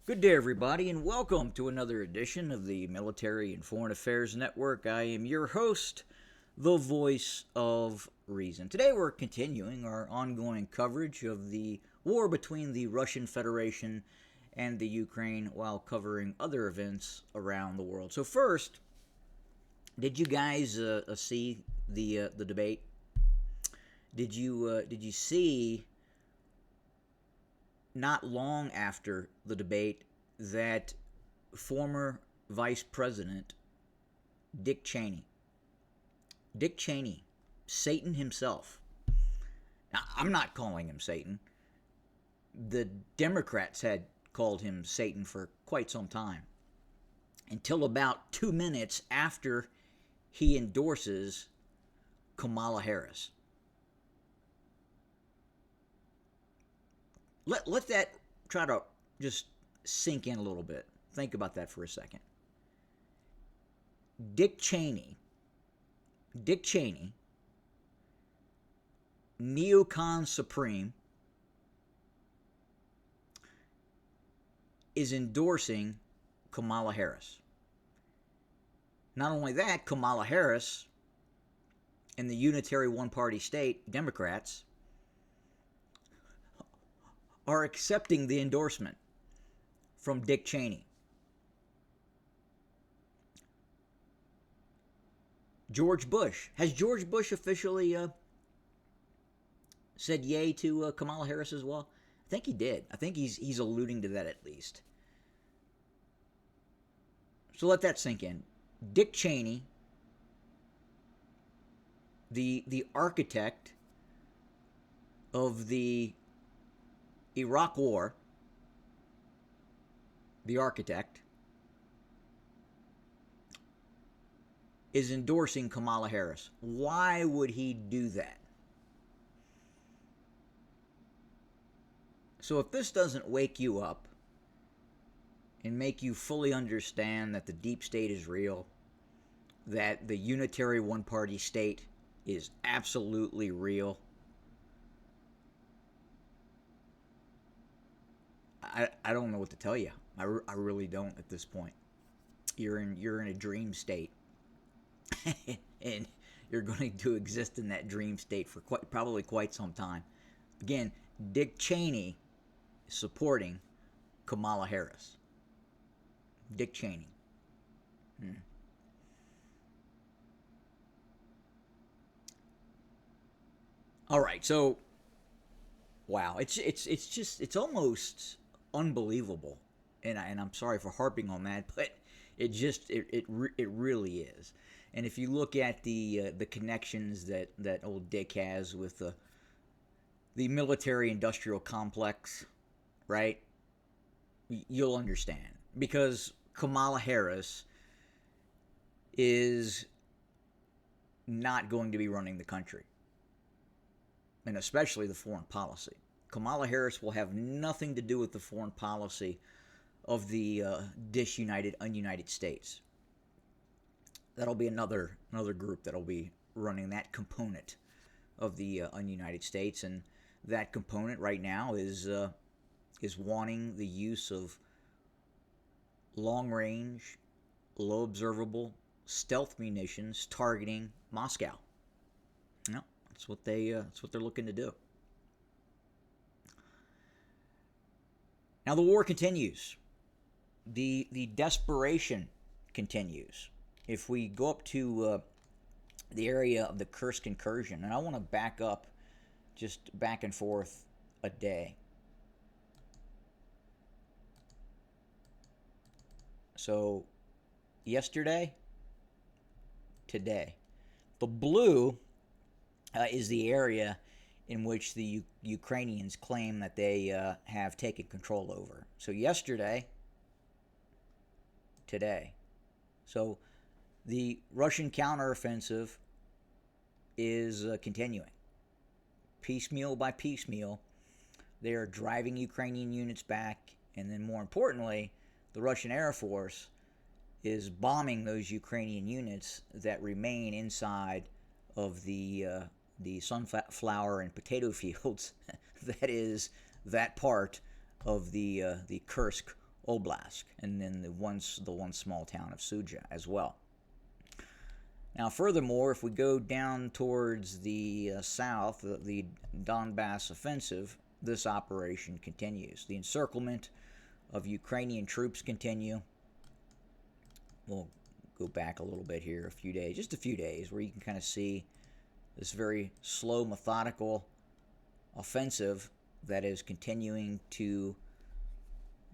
Good day, everybody, and welcome to another edition of the Military and Foreign Affairs Network. I am your host, the voice of reason. Today, we're continuing our ongoing coverage of the war between the Russian Federation and the Ukraine while covering other events around the world. So, first, did you guys see the debate? Did you see not long after the debate that former Vice President Dick Cheney, Satan himself. Now, I'm not calling him Satan. The Democrats had called him Satan for quite some time, until about 2 minutes after he endorses Kamala Harris. Let that try to just sink in a little bit. Think about that for a second. Dick Cheney, neocon supreme, is endorsing Kamala Harris. Not only that, Kamala Harris and the unitary one-party state Democrats are accepting the endorsement from Dick Cheney. George Bush. Has George Bush officially said yay to Kamala Harris as well? I think he did. I think he's alluding to that at least. So let that sink in. Dick Cheney, the architect of the Iraq War, the architect, is endorsing Kamala Harris. Why would he do that? So if this doesn't wake you up and make you fully understand that the deep state is real, that the unitary one-party state is absolutely real, I don't know what to tell you. I really don't at this point. You're in a dream state, and you're going to exist in that dream state for probably quite some time. Again, Dick Cheney is supporting Kamala Harris. Dick Cheney. All right, so wow, it's almost unbelievable, and I'm sorry for harping on that, but it really is. And if you look at the connections that old Dick has with the military-industrial complex, right? You'll understand, because Kamala Harris is not going to be running the country, and especially the foreign policy. Kamala Harris will have nothing to do with the foreign policy of the disunited, ununited states. That'll be another group that'll be running that component of the ununited states, and that component right now is wanting the use of long-range, low-observable stealth munitions targeting Moscow. No, that's what they're looking to do. Now the war continues. The desperation continues. If we go up to the area of the Kursk incursion, and I want to back up just back and forth a day. So yesterday, today. The blue is the area in which the Ukrainians claim that they have taken control over. So yesterday, today. So the Russian counteroffensive is continuing. Piecemeal by piecemeal, they are driving Ukrainian units back, and then more importantly, the Russian Air Force is bombing those Ukrainian units that remain inside of the sunflower and potato fields that is that part of the Kursk Oblast, and then the one small town of Suja as well. Now, furthermore, if we go down towards the south, the Donbass offensive, this operation continues. The encirclement of Ukrainian troops continue. We'll go back a little bit here, just a few days, where you can kind of see this very slow, methodical offensive that is continuing to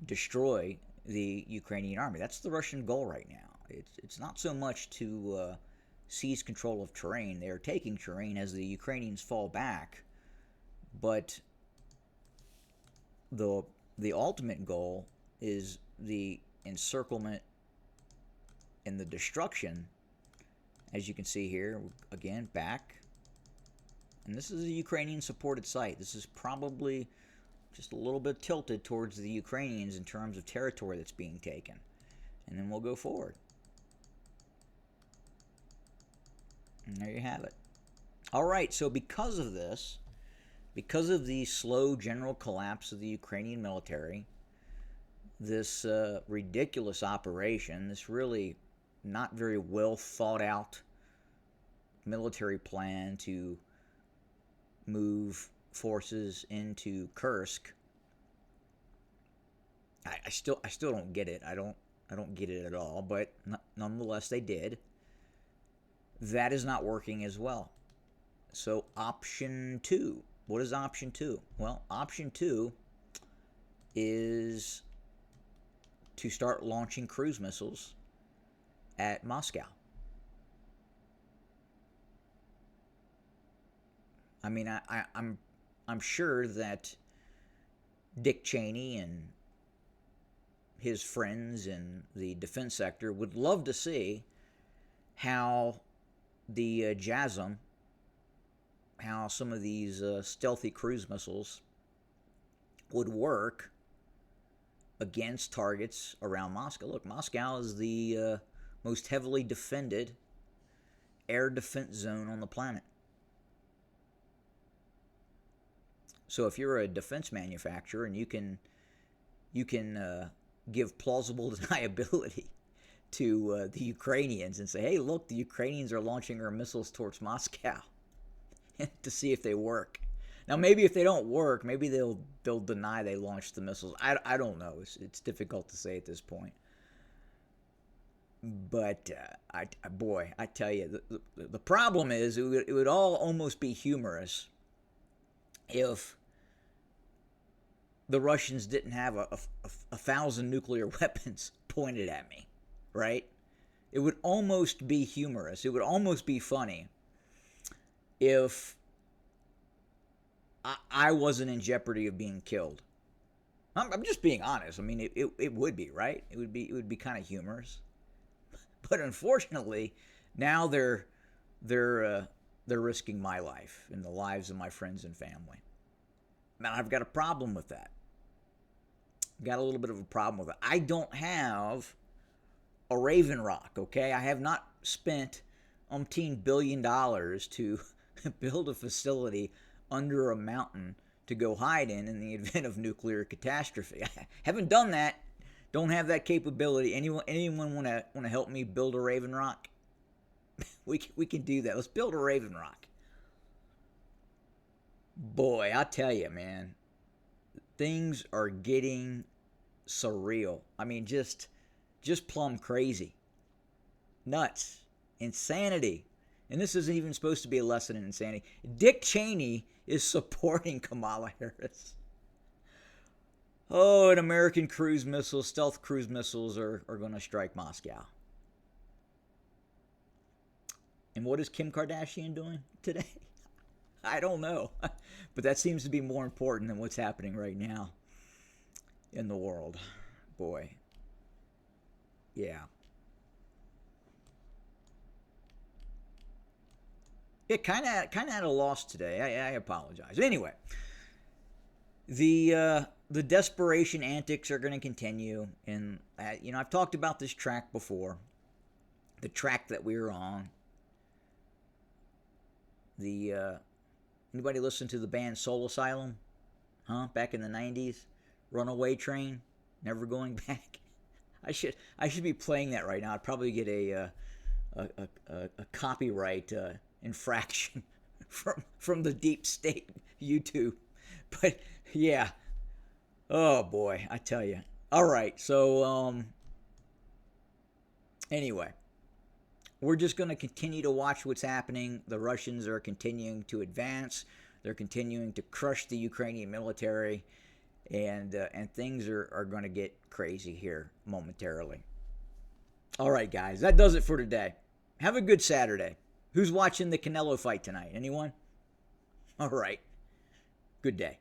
destroy the Ukrainian army. That's the Russian goal right now. It's not so much to seize control of terrain. They are taking terrain as the Ukrainians fall back, but the ultimate goal is the encirclement and the destruction. As you can see here, again, back. And this is a Ukrainian supported site. This is probably just a little bit tilted towards the Ukrainians in terms of territory that's being taken. And then we'll go forward. And there you have it. All right, so because of this, because of the slow general collapse of the Ukrainian military, this ridiculous operation, this really not very well thought out military plan to move forces into Kursk, I still don't get it. I don't get it at all. But nonetheless, they did. That is not working as well. So option 2. What is option 2? Well, option 2 is to start launching cruise missiles at Moscow. I mean, I'm sure that Dick Cheney and his friends in the defense sector would love to see how the JASM, how some of these stealthy cruise missiles would work against targets around Moscow. Look, Moscow is the most heavily defended air defense zone on the planet. So if you're a defense manufacturer and you can give plausible deniability to the Ukrainians and say, hey, look, the Ukrainians are launching our missiles towards Moscow to see if they work. Now, maybe if they don't work, maybe they'll deny they launched the missiles. I don't know. It's difficult to say at this point. But I tell you, the problem is it would all almost be humorous if the Russians didn't have a 1,000 nuclear weapons pointed at me, right? It would almost be humorous. It would almost be funny if I wasn't in jeopardy of being killed. I'm just being honest. I mean, it would be, right? It would be kind of humorous. But unfortunately, now they're risking my life and the lives of my friends and family. Man, I've got a problem with that. Got a little bit of a problem with it. I don't have a Raven Rock, okay? I have not spent umpteen $billion to build a facility under a mountain to go hide in the event of nuclear catastrophe. I haven't done that. Don't have that capability. Anyone want to help me build a Raven Rock? We can do that. Let's build a Raven Rock. Boy, I tell you, man, things are getting surreal. I mean, just plumb crazy. Nuts. Insanity. And this isn't even supposed to be a lesson in insanity. Dick Cheney is supporting Kamala Harris. Oh, and American cruise missiles, stealth cruise missiles are going to strike Moscow. And what is Kim Kardashian doing today? I don't know. But that seems to be more important than what's happening right now in the world. Boy. Yeah. It kind of had a loss today. I apologize. Anyway, the desperation antics are going to continue, and I've talked about this track before. The track that we were on. Anybody listen to the band Soul Asylum? Huh? Back in the 90s? Runaway Train? never going back. I should be playing that right now. I'd probably get a copyright infraction from the deep state YouTube. But yeah, oh boy, I tell you. All right, so anyway, we're just going to continue to watch what's happening. The Russians are continuing to advance. They're continuing to crush the Ukrainian military, and things are going to get crazy here momentarily. All right, guys, that does it for today. Have a good Saturday. Who's watching the Canelo fight tonight? Anyone? All right. Good day.